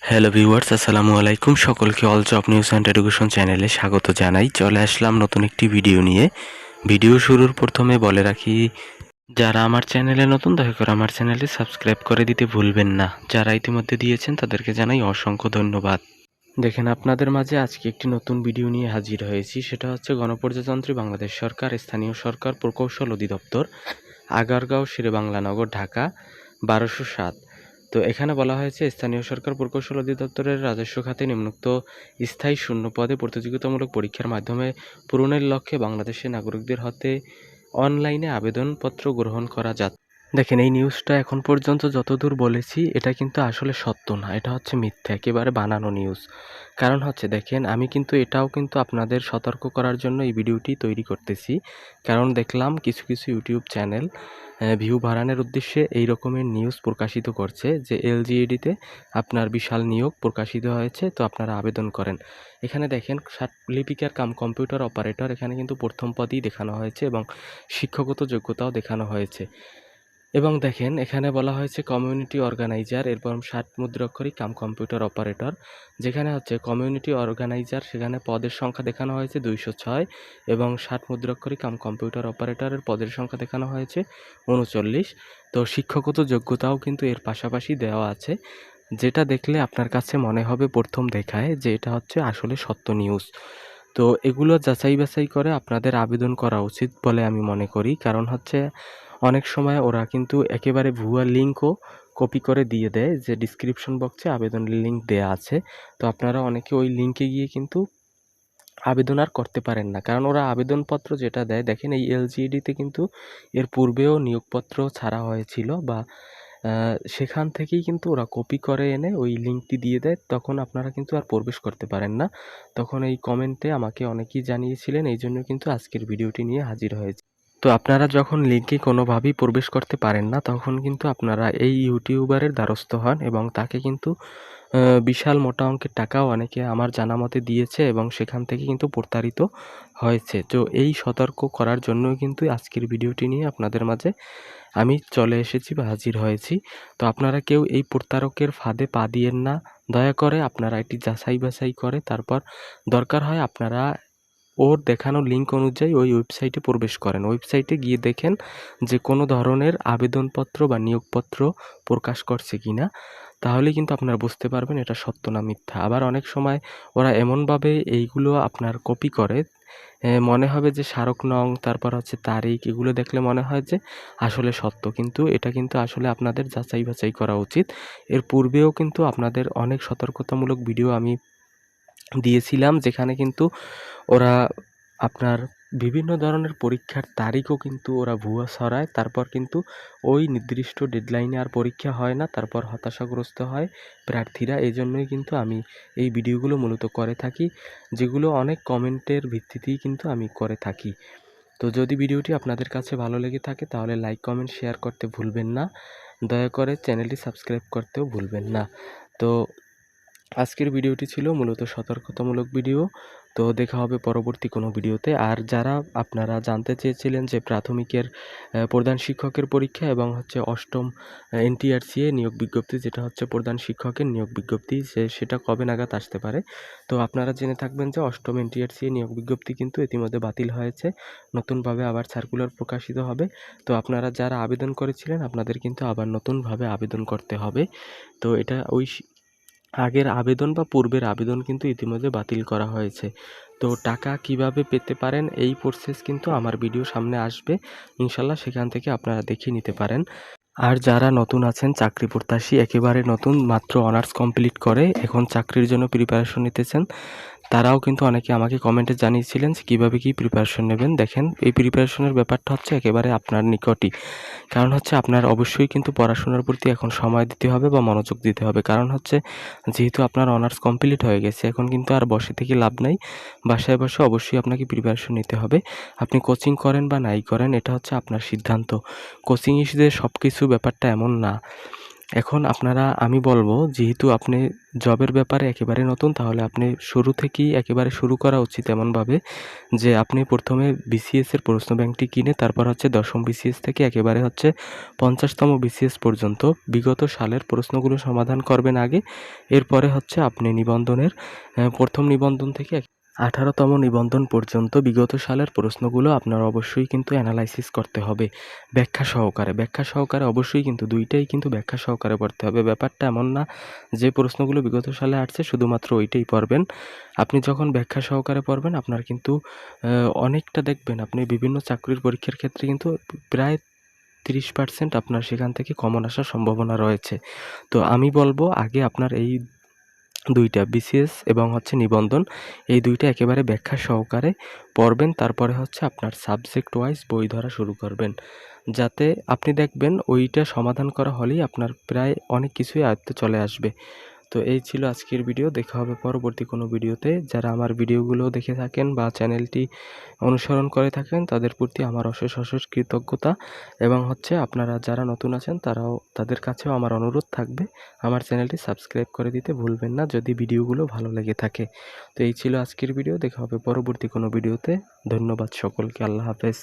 Hello viewers, আসসালামু আলাইকুম। সকলকে all job news and education চ্যানেলে স্বাগত জানাই। চলে আসলাম নতুন একটি ভিডিও নিয়ে। ভিডিও শুরুর প্রথমে বলে রাখি, যারা আমার চ্যানেলে নতুন দয়া করে আমার চ্যানেলটি সাবস্ক্রাইব করে দিতে ভুলবেন না। যারা ইতিমধ্যে দিয়েছেন তাদেরকে জানাই অসংখ্য ধন্যবাদ। দেখেন, আপনাদের মাঝে আজকে একটি নতুন ভিডিও নিয়ে হাজির হয়েছি। সেটা হচ্ছে গণপ্রজাতন্ত্রী বাংলাদেশ সরকার, স্থানীয় সরকার প্রকৌশল অধিদপ্তর, আগারগাঁও শেরেবাংলা নগর, ঢাকা ১২০৭। তো এখানে বলা হয়েছে, স্থানীয় সরকার প্রকৌশল অধিদপ্তরের রাজস্ব খাতে নিম্নোক্ত স্থায়ী শূন্য পদে প্রতিযোগিতামূলক পরীক্ষার মাধ্যমে পূরণের লক্ষ্যে বাংলাদেশের নাগরিকদের হাতে অনলাইনে আবেদনপত্র গ্রহণ করা যাচ্ছে। দেখেন, এই নিউজটা এখন পর্যন্ত যতদূর বলেছি এটা কিন্তু আসলে সত্য না, এটা হচ্ছে মিথ্যা, একেবারে বানানো নিউজ। কারণ হচ্ছে, দেখেন, আমি কিন্তু এটাও কিন্তু আপনাদের সতর্ক করার জন্য এই ভিডিওটি তৈরি করতেছি। কারণ দেখলাম কিছু কিছু ইউটিউব চ্যানেল ভিউ বাড়ানোর উদ্দেশ্যে এই রকমের নিউজ প্রকাশিত করছে যে এলজিইডিতে আপনার বিশাল নিয়োগ প্রকাশিত হয়েছে, তো আপনারা আবেদন করেন। এখানে দেখেন, লিপিকার কাম কম্পিউটার অপারেটর, এখানে কিন্তু প্রথম পদই দেখানো হয়েছে এবং শিক্ষাগত যোগ্যতাও দেখানো হয়েছে। এবং দেখেন, এখানে বলা হয়েছে কমিউনিটি অর্গানাইজার, এরপর 60 মুদ্রাক্ষরিক কাম কম্পিউটার অপারেটর। যেখানে হচ্ছে কমিউনিটি অর্গানাইজার, সেখানে পদের সংখ্যা দেখানো হয়েছে 206 এবং 60 মুদ্রাক্ষরিক কাম কম্পিউটার অপারেটরের পদের সংখ্যা দেখানো হয়েছে 39। তো শিক্ষাগত যোগ্যতাও কিন্তু এর পাশাপাশি দেওয়া আছে, যেটা দেখলে আপনার কাছে মনে হবে প্রথম দেখায় যে এটা হচ্ছে আসলে সত্য নিউজ। তো এগুলো যাচাই বাছাই করে আপনাদের আবেদন করা উচিত বলে আমি মনে করি। কারণ হচ্ছে, অনেক সময় ওরা কিন্তু একেবারে ভুয়া লিঙ্কও কপি করে দিয়ে দেয় যে ডিসক্রিপশন বক্সে আবেদনের লিঙ্ক দেয়া আছে। তো আপনারা অনেকে ওই লিঙ্কে গিয়ে কিন্তু আবেদন আর করতে পারেন না। কারণ ওরা আবেদনপত্র যেটা দেয়, দেখেন এই এলজিইডিতে কিন্তু এর পূর্বেও নিয়োগপত্র ছাড়া হয়েছিল, বা সেখান থেকেই কিন্তু ওরা কপি করে এনে ওই লিঙ্কটি দিয়ে দেয়। তখন আপনারা কিন্তু আর প্রবেশ করতে পারেন না। তখন এই কমেন্টে আমাকে অনেকেই জানিয়েছিলেন, এই জন্য কিন্তু আজকের ভিডিওটি নিয়ে হাজির হয়েছি। তো আপনারা যখন লিঙ্কে কোনোভাবেই প্রবেশ করতে পারেন না, তখন কিন্তু আপনারা এই ইউটিউবারের দ্বারস্থ হন এবং তাকে কিন্তু বিশাল মোটা অঙ্কের টাকাও অনেকে আমার জানা মতে দিয়েছে এবং সেখান থেকে কিন্তু প্রতারিত হয়েছে। তো এই সতর্ক করার জন্যই কিন্তু আজকের ভিডিওটি নিয়ে আপনাদের মাঝে আমি চলে এসেছি বা হাজির হয়েছি। তো আপনারা কেউ এই প্রতারকের ফাঁদে পা দিয়েন না। দয়া করে আপনারা এটি যাচাই বাছাই করে তারপর দরকার হয় আপনারা ওর দেখানো লিঙ্ক অনুযায়ী ওই ওয়েবসাইটে প্রবেশ করেন। ওয়েবসাইটে গিয়ে দেখেন যে কোনো ধরনের আবেদনপত্র বা নিয়োগপত্র প্রকাশ করছে কিনা। তাহলে কিন্তু আপনারা বুঝতে পারবেন এটা সত্য না মিথ্যা। আবার অনেক সময় ওরা এমনভাবে এইগুলো আপনার কপি করে, মনে হবে যে স্মারক নং, তারপর হচ্ছে তারিখ, এগুলো দেখলে মনে হয় যে আসলে সত্য। কিন্তু এটা কিন্তু আসলে আপনাদের যাচাই বাছাই করা উচিত। এর পূর্বেও কিন্তু আপনাদের অনেক সতর্কতামূলক ভিডিও আমি দিয়েছিলাম, যেখানে কিন্তু ওরা আপনার বিভিন্ন ধরনের পরীক্ষার তারিখও কিন্তু ওরা ভুয়া ছড়ায়। তারপর কিন্তু ওই নির্দিষ্ট ডেডলাইনে আর পরীক্ষা হয় না। তারপর হতাশাগ্রস্ত হয় প্রার্থীরা। এজন্যই কিন্তু আমি এই ভিডিওগুলো মূলত করে থাকি, যেগুলো অনেক কমেন্টের ভিত্তিতেই কিন্তু আমি করে থাকি। তো যদি ভিডিওটি আপনাদের কাছে ভালো লেগে থাকে তাহলে লাইক, কমেন্ট, শেয়ার করতে ভুলবেন না। দয়া করে চ্যানেলটি সাবস্ক্রাইব করতেও ভুলবেন না। তো আজকের ভিডিওটি ছিল মূলত সতর্কতামূলক ভিডিও। তো দেখা হবে পরবর্তী কোনো ভিডিওতে। আর যারা আপনারা জানতে চেয়েছিলেন যে প্রাথমিকের প্রধান শিক্ষকের পরীক্ষা এবং হচ্ছে অষ্টম এনটিআরসি নিয়োগ বিজ্ঞপ্তি, যেটা হচ্ছে প্রধান শিক্ষকের নিয়োগ বিজ্ঞপ্তি, সেটা কবে নাগাদ আসতে পারে। তো আপনারা জেনে থাকবেন যে অষ্টম এনটিআরসি নিয়োগ বিজ্ঞপ্তি কিন্তু ইতিমধ্যে বাতিল হয়েছে। নতুনভাবে আবার সার্কুলার প্রকাশিত হবে। তো আপনারা যারা আবেদন করেছিলেন আপনাদের কিন্তু আবার নতুনভাবে আবেদন করতে হবে। তো এটা ওই আগের আবেদন বা পূর্বের আবেদন কিন্তু ইতিমধ্যে বাতিল করা হয়েছে। তো টাকা কিভাবে পেতে পারেন এই প্রসেস কিন্তু আমার ভিডিও সামনে আসবে। ইনশাল্লাহ সেখান থেকে আপনারা দেখে নিতে পারেন। আর যারা নতুন আছেন, চাকরি প্রত্যাশী, একেবারে নতুন, মাত্র অনার্স কমপ্লিট করে এখন চাকরির জন্য প্রিপারেশন নিতেছেন, তারাও কিন্তু অনেকে আমাকে কমেন্টে জানিয়েছিলেন যে কীভাবে কী প্রিপারেশন নেবেন। দেখেন, এই প্রিপারেশনের ব্যাপারটা হচ্ছে একেবারে আপনার নিকটই। কারণ হচ্ছে আপনার অবশ্যই কিন্তু পড়াশোনার প্রতি এখন সময় দিতে হবে বা মনোযোগ দিতে হবে। কারণ হচ্ছে, যেহেতু আপনার অনার্স কমপ্লিট হয়ে গেছে, এখন কিন্তু আর বসে থেকে লাভ নাই। বাসায় বসে অবশ্যই আপনাকে প্রিপারেশন নিতে হবে। আপনি কোচিং করেন বা নাই করেন, এটা হচ্ছে আপনার সিদ্ধান্ত। কোচিং যে সব কিছু ব্যাপারটা এমন না। এখন আমি বলবো, যেহেতু আপনি জবের ব্যাপারে একেবারে নতুন, তাহলে আপনি শুরু থেকেই একেবারে শুরু করা উচিত এমনভাবে যে আপনি প্রথমে বিসিএসের প্রশ্ন ব্যাংকটি কিনে তারপর হচ্ছে ১০ম বিসিএস থেকে একেবারে হচ্ছে ৫০তম বিসিএস পর্যন্ত বিগত সালের প্রশ্নগুলো সমাধান করবেন আগে। এরপরে হচ্ছে আপনি নিবন্ধনের ১ম নিবন্ধন থেকে ১৮তম নিবন্ধন পর্যন্ত বিগত সালের প্রশ্নগুলো আপনার অবশ্যই কিন্তু অ্যানালাইসিস করতে হবে ব্যাখ্যা সহকারে অবশ্যই, কিন্তু ২টাই কিন্তু ব্যাখ্যা সহকারে পড়তে হবে। ব্যাপারটা এমন না যে প্রশ্নগুলো বিগত সালে আসছে শুধুমাত্র ওইটাই পড়বেন। আপনি যখন ব্যাখ্যা সহকারে পড়বেন আপনার কিন্তু অনেকটা দেখবেন, আপনি বিভিন্ন চাকরির পরীক্ষার ক্ষেত্রে কিন্তু প্রায় ৩০% আপনার সেখান থেকে কমন আসার সম্ভাবনা রয়েছে। তো আমি বলবো আগে আপনার এই ২টা বিসিএস এবং হচ্ছে নিবন্ধন, এই ২টা একেবারে ব্যাখ্যা সহকারে পড়বেন। তারপরে হচ্ছে আপনার সাবজেক্ট ওয়াইজ বই ধরা শুরু করবেন। যাতে আপনি দেখবেন ওইটা সমাধান করা হলেই আপনার প্রায় অনেক কিছুই আয়ত্তে চলে আসবে। তো এই ছিল আজকের ভিডিও। দেখা হবে পরবর্তী কোনো ভিডিওতে। যারা আমার ভিডিওগুলো দেখে থাকেন বা চ্যানেলটি অনুসরণ করে থাকেন তাদের প্রতি আমার অশেষ কৃতজ্ঞতা, এবং হচ্ছে আপনারা যারা নতুন আছেন তাদের কাছেও আমার অনুরোধ থাকবে আমার চ্যানেলটি সাবস্ক্রাইব করে দিতে ভুলবেন না যদি ভিডিওগুলো ভালো লেগে থাকে। তো এই ছিল আজকের ভিডিও। দেখা হবে পরবর্তী কোনো ভিডিওতে। ধন্যবাদ সকলকে। আল্লাহ হাফেজ।